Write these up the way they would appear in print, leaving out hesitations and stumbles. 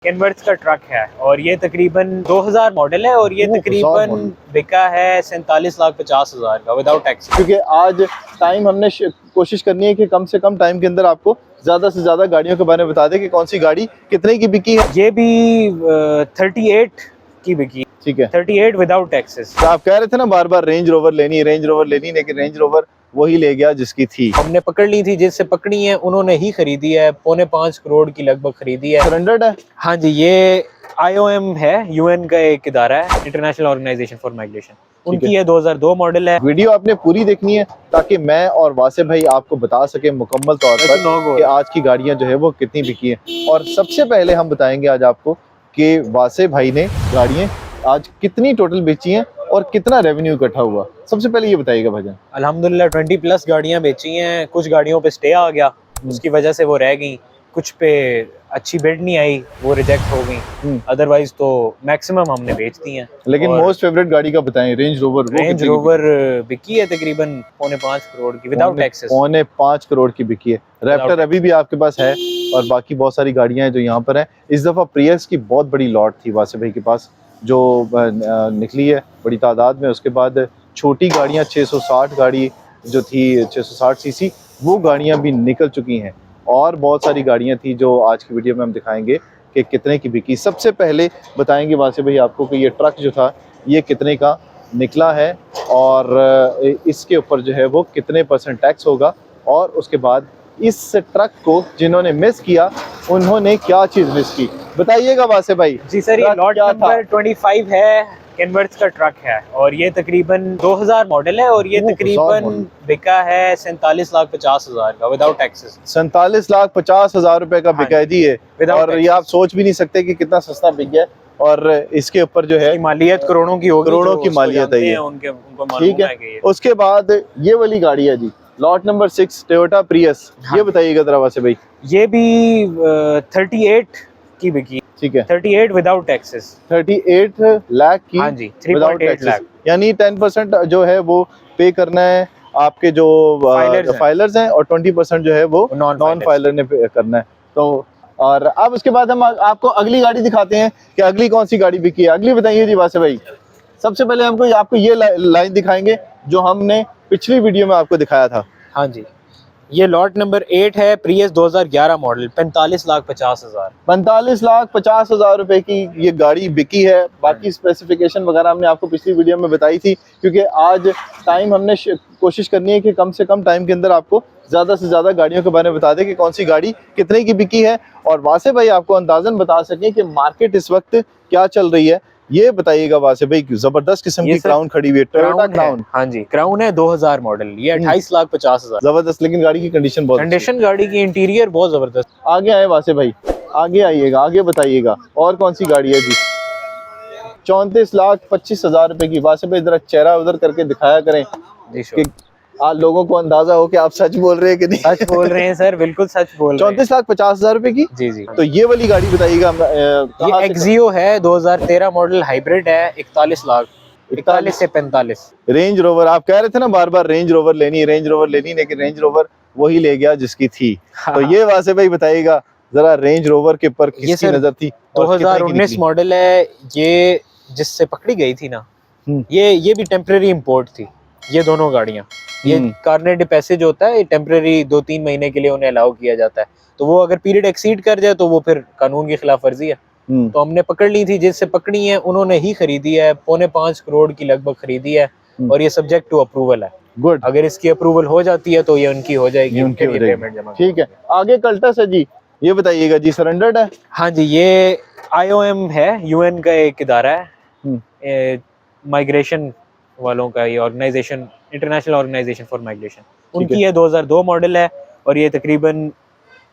कैनवर्थ का ट्रक है और ये तकरीबन 2000 मॉडल है और ये तकरीबन बिका है 47,50,000 का विदाउट टैक्स। क्योंकि आज टाइम हमने कोशिश करनी है कि कम से कम टाइम के अंदर आपको ज्यादा से ज्यादा गाड़ियों के बारे में बता दें कि कौन सी गाड़ी कितने की बिकी है। ये भी 38 की बिकी, ठीक है, 38 विदाउट टैक्सेस। तो आप कह रहे थे ना बार बार रेंज रोवर लेनी, लेकिन रेंज रोवर वही ले गया जिसकी थी। हमने पकड़ ली थी, जिससे पकड़ी है उन्होंने ही खरीदी है, 4.25 करोड़ की लगभग खरीदी है। सरेंडर्ड है? हाँ जी, ये IOM है, UN का एक इदारा है, इंटरनेशनल ऑर्गेनाइजेशन फॉर माइग्रेशन, उनकी है 2002 मॉडल है। वीडियो आपने पूरी देखनी है ताकि मैं और वासे भाई आपको बता सके मुकम्मल तौर पर कि आज की गाड़ियां जो है वो कितनी बिकी है। और सबसे पहले हम बताएंगे आज आपको कि वासे भाई ने गाड़ियां आज कितनी टोटल बेची हैं और कितना रेवेन्यू इकट्ठा हुआ। सबसे पहले ये बताइएगा भाईजान। अल्हम्दुलिल्लाह 20+ गाड़ियां बेची हैं। कुछ गाड़ियों पे स्टे आ गया, उसकी वजह से वो रह गई। कुछ पे अच्छी बिड नहीं आई, वो रिजेक्ट हो गई। अदरवाइज तो मैक्सिमम हमने बेच दी हैं। लेकिन मोस्ट फेवरेट गाड़ी का बताएं। Range rover. रेंज रोवर बिकी है तकरीबन 4.25 करोड़ की विदाउट टैक्सेस। 4.25 करोड़ की बिकी है। रैप्टर अभी भी आपके पास है और बाकी बहुत सारी गाड़ियां हैं जो यहाँ पर हैं। इस दफा प्रियस की बहुत बड़ी लॉट थी वासे भाई के पास जो निकली है बड़ी तादाद में। उसके बाद छोटी गाड़ियां 660 गाड़ी जो थी 660 सीसी, वो गाड़ियां भी निकल चुकी हैं और बहुत सारी गाड़ियां थी जो आज की वीडियो में हम दिखाएंगे कि कितने की बिकी। सबसे पहले बताएंगे वासे भाई आपको कि ये ट्रक जो था ये कितने का निकला है और इसके ऊपर जो है वो कितने % टैक्स होगा, और उसके बाद इस ट्रक को जिन्होंने मिस किया उन्होंने क्या चीज़ मिस की, बताइएगा वासे भाई। जी सर, ये लॉट नंबर 25 है, कैनवर्थ का ट्रक है और ये तकरीबन 2000 मॉडल है और ये तकरीबन बिका है 47,50,000 का विदाउट टैक्सेस। 47,50,000 रुपए का बिका है जी ये। और ये आप सोच भी नहीं सकते कि कितना सस्ता बिक गया। और इसके ऊपर जो है मालियत करोड़ों की होगी, करोड़ों की मालियत है ये, उनको ठीक है। उसके बाद ये वाली गाड़ी है जी, लॉट नंबर 6 टोयोटा प्रियस। ये बताइएगा जरा वासे भाई। ये भी 38 की बिकी, ठीक है, 38 विदाउट टैक्सेस। 38 लाख की। हाँ जी, 3.8 लाख, यानी 10% जो है वो पे करना है आपके जो फाइलर्स हैं और 20% जो है वो नॉन फाइलर ने पे करना है। तो और अब उसके बाद हम आपको अगली गाड़ी दिखाते हैं कि अगली कौन सी गाड़ी बिकी है। अगली बताइए जी वासे भाई। सबसे पहले आपको ये लाइन दिखाएंगे जो हमने पिछली वीडियो में आपको दिखाया था। हाँ जी, ये लॉट नंबर 8 है, प्रियस 2011 मॉडल, 45,50,000। 45,50,000 रुपए की ये गाड़ी बिकी है। बाकी स्पेसिफिकेशन वगैरह हमने आपको पिछली वीडियो में बताई थी, क्योंकि आज टाइम हमने कोशिश करनी है कि कम से कम टाइम के अंदर आपको ज्यादा से ज्यादा गाड़ियों के बारे में बता दें कि कौन सी गाड़ी कितने की बिकी है और वासे भाई आपको अंदाजन बता सकें कि मार्केट इस वक्त क्या चल रही है। ये बताइएगा वासे भाई, जबरदस्त किस्म की क्राउन खड़ी हुई है, टोयोटा क्राउन। हाँ जी, क्राउन है 2000 मॉडल, ये 28,50,000। जबरदस्त, लेकिन गाड़ी की कंडीशन बहुत, गाड़ी की इंटीरियर बहुत जबरदस्त। आगे आए वासे भाई, आगे आइएगा, आगे बताइएगा और कौन सी गाड़ी है जी। 34,25,000 रुपए की। वासे भाई जरा चेहरा उधर करके दिखाया करें कि आज लोगों को अंदाजा हो कि आप सच बोल रहे हैं कि नहीं। सच बोल रहे हैं सर, बिल्कुल सच बोल रहे हैं। 34,50,000 रुपए की। जी जी। तो ये वाली गाड़ी बताइएगा। ये एक्सियो है, 2013 मॉडल, हाइब्रिड है, 41 लाख, 41 से 45। Range rover. आप कह रहे थे ना बार बार रेंज रोवर लेनी, लेकिन रेंज रोवर वही ले गया जिसकी थी। तो ये वासे भाई बताइएगा जरा रेंज रोवर के ऊपर किसकी नजर थी। 2019 मॉडल है ये, जिससे पकड़ी गई थी ना, ये भी टेम्परेरी इंपोर्ट थी। ये दोनों गाड़ियां, ये कार्नेट डे पैसेज होता है, टेम्परेरी 2-3 महीने के लिए उन्हें अलाउ किया जाता है। तो वो अगर पीरियड एक्सीड कर जाए तो वो फिर कानून की खिलाफ वर्जी है। तो हमने पकड़ ली थी, जिससे पकड़ी है उन्होंने ही खरीदी है, 4.25 करोड़ की लगभग खरीदी है और ये सब्जेक्ट टू अप्रूवल है। गुड, अगर इसकी अप्रूवल हो जाती है तो ये उनकी हो जाएगी, उनके लिए पेमेंट जमा। ठीक है, आगे कल्टस है जी, ये बताइएगा जी। सरेंडर्ड है? हाँ जी, ये IOM है, UN का एक इदारा है, माइग्रेशन वालों का, ये organisation, international organisation for migration, उनकी है 2002 मॉडल है और ये तकरीबन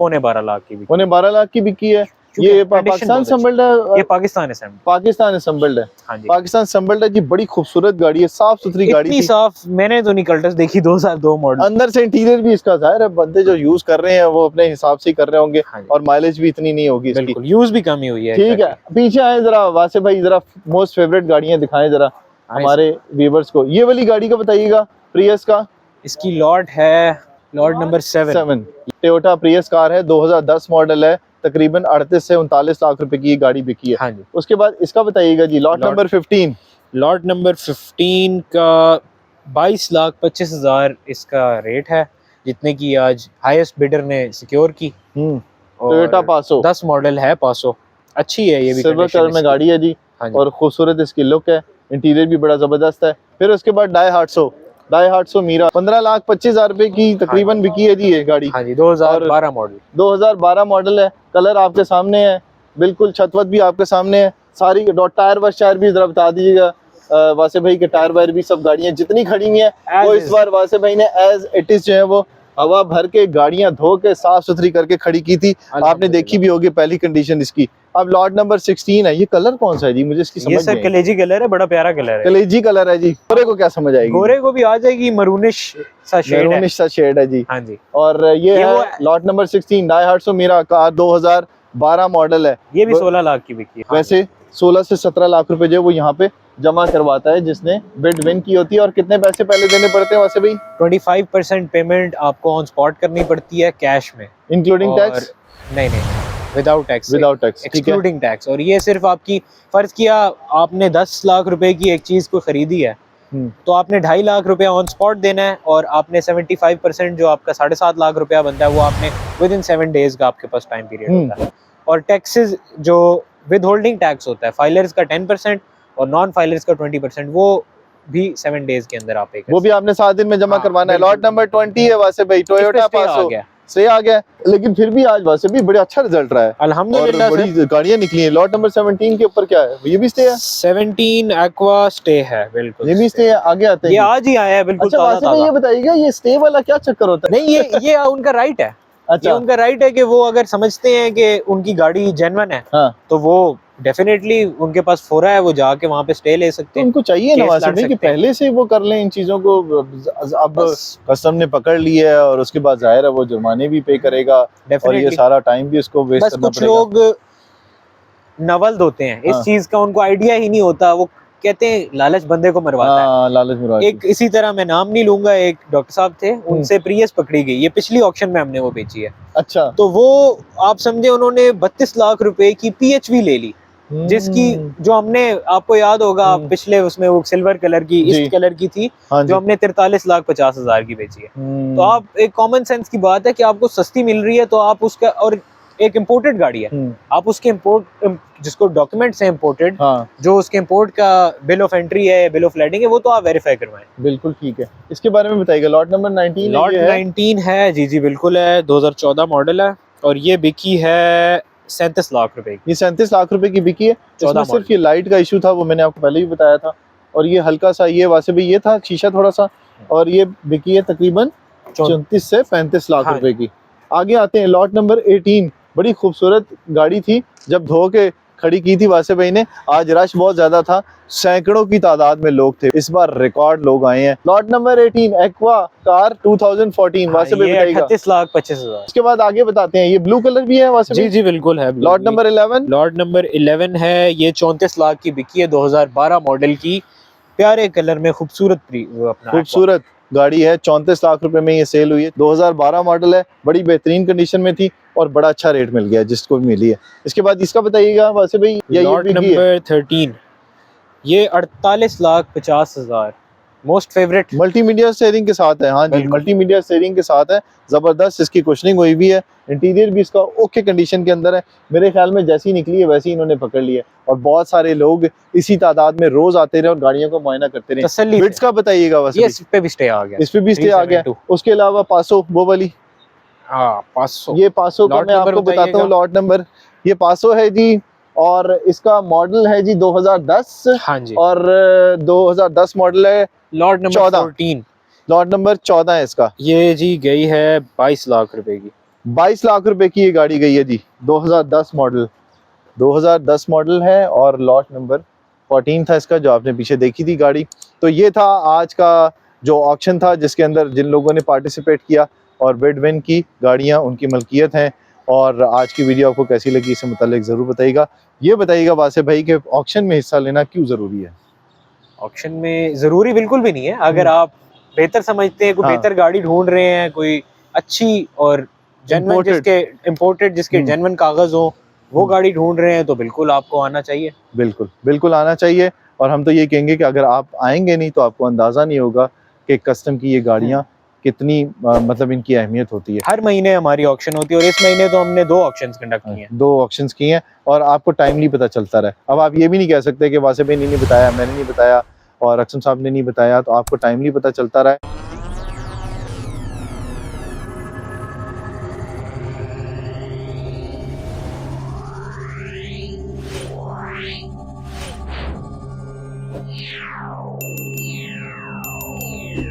12.25 लाख की बिकी। 12.25 लाख की बिकी है। ये पाकिस्तान संबल्ड है? ये पाकिस्तान असम्बल्ड। पाकिस्तान असम्बल्ड है। हाँ जी, पाकिस्तान असम्बल्ड है जी। बड़ी खूबसूरत गाड़ी है, साफ सुथरी गाड़ी इतनी साफ मैंने तो नहीं कल्टस देखी 2002 मॉडल। अंदर से इंटीरियर भी इसका जाहिर है बंदे जो यूज कर रहे हैं वो अपने हिसाब से ही कर रहे होंगे। हाँ, और माइलेज भी इतनी नहीं होगी इसकी, बिल्कुल, यूज भी कम ही हुई है। ठीक है, पीछे आए जरा वासे भाई, जरा मोस्ट फेवरेट गाड़ियां दिखाएं जरा हमारे व्यूअर्स को। ये वाली गाड़ी का बताइएगा, प्रियस का। इसकी लॉट है, lot number 7 Toyota Prius car है, 2010 मॉडल है, तकरीबन 38 से 39 लाख रुपए की ये गाड़ी बिकी है। हाँ जी। उसके बाद इसका बताइएगा जी, लॉट नंबर 15। लॉट नंबर 15 का 22,25,000 इसका रेट है, जितने की आज हाईएस्ट बिडर ने सिक्योर की। टोयोटा पासो 10 मॉडल है, पासो अच्छी है ये भी, सिल्वर कलर में गाड़ी है जी। हाँ जी। और खूबसूरत इसकी लुक है, इंटीरियर भी बड़ा जबरदस्त है। फिर उसके बाद डाई हार्ट्सो मीरा 15,25,000 रुपए की तकरीबन बिकी है जी ये गाड़ी। हाँ जी, 2012 मॉडल। 2012 मॉडल है, कलर आपके सामने है, बिल्कुल छतवत भी आपके सामने है। सारी टायर भी जरा बता दीजिएगा वासे भाई के, टायर वायर भी सब गाड़ियां जितनी खड़ी हुई हैं वो इस बार वासे भाई ने एज इट इज जो है वो हवा भर के गाड़ियां धो के साफ सुथरी करके खड़ी की थी। आपने देखी भी होगी पहली कंडीशन इसकी। अब लॉट नंबर 16 है, ये कलर कौन सा है जी, मुझे इसकी समझ ये सर कलेजी कलर है, बड़ा प्यारा कलर है। कलेजी कलर है जी। गोरे को क्या समझ आएगी? गोरे को भी आ जाएगी, मरूनिश सा शेड है जी। हाँ जी। और ये है lot number 16 Daihatsu Mira car, 2012 model है। ये भी 16 लाख की बिकी है। वैसे 16 से 17 लाख रुपए जो वो यहाँ पे जमा करवाता है जिसने बिड विन की होती है। और कितने पैसे पहले देने पड़ते हैं वैसे भाई? 25% पेमेंट आपको ऑन स्पॉट करनी पड़ती है कैश में, इंक्लूडिंग टैक्स? नहीं, विदाउट टैक्स, एक्सक्लूडिंग टैक्स। और ये सिर्फ आपकी, फर्ज किया आपने 10 लाख रुपए की एक चीज को खरीदी है, तो आपने 2.5 लाख रुपया ऑन स्पॉट देना है, और आपने 75% जो आपका 7.5 लाख रुपया बनता है वो आपने विद इन 7 डेज का आपके पास टाइम पीरियड होता है। और टैक्सेस जो विद होल्डिंग टैक्स होता है, फाइलर्स का 10% और नॉन फाइलर्स का 20%, वो भी 7 डेज के अंदर आप पे, वो भी आपने 7 दिन में जमा करवाना है। लॉट नंबर 20 है वैसे भाई, टोयोटा पासो से आ गया, लेकिन फिर भी आज वैसे भी बड़े अच्छा रिजल्ट रहा है अल्हम्दुलिल्लाह, बड़ी गाड़ियां निकली हैं। लॉट नंबर 17 के ऊपर क्या है, ये भी स्टे है? 17 एक्वा स्टे है, बिल्कुल ये भी स्टे है। आगे आते हैं, ये आज ही आया है बिल्कुल ताजा। ये बताइएगा ये स्टे वाला क्या चक्कर होता है? नहीं, ये उनका राइट है। अच्छा, ये उनका राइट है कि वो अगर समझते हैं कि उनकी गाड़ी जेन्युइन है, हाँ, तो वो डेफिनेटली उनके पास फोरा है, वो जाके वहाँ पे स्टे ले सकते हैं। उनको चाहिए ना वासिफ भाई कि पहले से वो कर लें इन चीजों को। अब कस्टम ने पकड़ लिया है और उसके बाद जाहिर है वो जुर्माने भी पे करेगा और ये सारा टाइम भी उसको वेस्ट करना पड़ेगा। कुछ लोग नवल्द होते हैं इस चीज का, उनको आइडिया ही नहीं होता, वो कहते हैं लालच बंदे को मरवाता है। लालच मरवाता। एक इसी तरह, मैं नाम नहीं लूंगा, एक डॉक्टर साहब थे, उनसे प्रियस पकड़ी गई, ये पिछली ऑक्शन में हमने वो बेची है। अच्छा, तो वो आप समझे उन्होंने 32 लाख रुपए की PHV ले ली, जिसकी जो हमने, आपको याद होगा पिछले उसमें वो सिल्वर कलर की, ईस्ट कलर की थी, जो हमने 43,50,000 की बेची है। तो आप, एक कॉमन सेंस की बात है कि आपको सस्ती मिल रही है तो आप उसका, और एक इम्पोर्टेड गाड़ी है, आप उसके इम्पोर्ट, जिसको डॉक्यूमेंट्स हैं इम्पोर्टेड, जो उसके इम्पोर्ट का बिल ऑफ एंट्री है, बिल ऑफ लैंडिंग है, वो तो आप वेरीफाई करवाएं। बिल्कुल ठीक है। इसके बारे में बताइएगा। लॉट नंबर 19 लॉट 19 है जी बिल्कुल है, 2014 मॉडल है, और ये बिकी है 37 लाख रुपए की। ये 37 लाख रुपए की बिकी है। इसमें सिर्फ ये लाइट का इशू था, वो मैंने आपको पहले भी बताया था, और ये हल्का सा ये वासे भी ये था शीशा थोड़ा सा, और ये बिकी है तकरीबन 34 से 35 लाख रुपए की। आगे आते हैं लॉट नंबर 18। बड़ी खूबसूरत गाड़ी थी, जब धो के खड़ी की थी वासे भाई ने। आज रश बहुत ज्यादा था, सैकड़ों की तादाद में लोग थे, इस बार रिकॉर्ड लोग आए हैं। लॉट नंबर 18 एक्वा कार 2014 वासे भाई बताइएगा। 38,25,000। उसके बाद आगे बताते हैं, ये ब्लू कलर भी है वासे भाई? जी बिल्कुल है। Lot number 11? लॉट नंबर 11 है, ये 34 लाख की बिकी है, 2012 मॉडल की, प्यारे कलर में, खूबसूरत गाड़ी है। 34 लाख रुपए में ये सेल हुई है। 2012 मॉडल है, बड़ी बेहतरीन कंडीशन में थी और बड़ा अच्छा रेट मिल गया जिसको भी मिली है। इसके बाद इसका बताइएगा वैसे भाई। लॉट नंबर 13, ये 48,50,000, मोस्ट फेवरेट, मल्टीमीडिया स्टीयरिंग के साथ है। हाँ जी, मल्टीमीडिया स्टीयरिंग के साथ है, जबरदस्त इसकी कुशनिंग हुई भी है, इंटीरियर भी इसका ओके कंडीशन के अंदर है। मेरे ख्याल में जैसी निकली है वैसी इन्होंने पकड़ ली है, और बहुत सारे लोग इसी तादाद में रोज आते रहे और गाड़ियों को मुआयना करते रहे। बिड्स का बताइएगा वैसे। इस पे भी स्टे आ गया, इस पे भी स्टे आ गया। उसके अलावा पासो, वो वाली, पासो, ये पासो का मैं आपको बताता हूँ लॉट नंबर। ये पासो है जी, और इसका मॉडल है जी 2010। हाँ जी, और 2010 मॉडल है। लॉट नंबर 14, लॉट नंबर 14 है इसका। ये जी गई है 22 लाख रुपए की। 22 लाख रुपए की ये गाड़ी गई है जी, 2010 मॉडल। 2010 मॉडल है और लॉट नंबर 14 था इसका, जो आपने पीछे देखी थी गाड़ी। तो ये था आज का जो ऑक्शन था, जिसके अंदर जिन लोगों ने पार्टिसिपेट किया और बिड विन की गाड़ियां उनकी मलकियत हैं। और आज की वीडियो आपको कैसी लगी इससे मुतालिक ज़रूर बताइएगा। ये बताइएगा वासे भाई कि ऑक्शन में हिस्सा लेना क्यों ज़रूरी है? ऑक्शन में ज़रूरी बिल्कुल भी नहीं है, अगर आप बेहतर समझते हैं, कोई बेहतर गाड़ी ढूंढ रहे हैं, कोई अच्छी और जेन्युइन Imported. जिसके इम्पोर्टेड जिसके जेन्युइन कागज हो वो गाड़ी ढूंढ रहे हैं तो बिल्कुल आपको आना चाहिए। बिल्कुल बिल्कुल आना चाहिए। और हम तो ये कहेंगे कि अगर आप आएंगे नहीं तो आपको अंदाज़ा नहीं होगा कि कस्टम की ये गाड़ियाँ कितनी मतलब इनकी अहमियत होती है। हर महीने हमारी ऑक्शन होती है और इस महीने तो हमने 2 ऑक्शंस कंडक्ट किए हैं। 2 ऑक्शंस किए हैं और आपको टाइमली पता चलता रहा। अब आप ये भी नहीं कह सकते कि वासिफ भाई ने नहीं बताया, मैंने नहीं बताया और अक्सम साहब ने नहीं बताया, तो आपको टाइमली पता चलता रहा।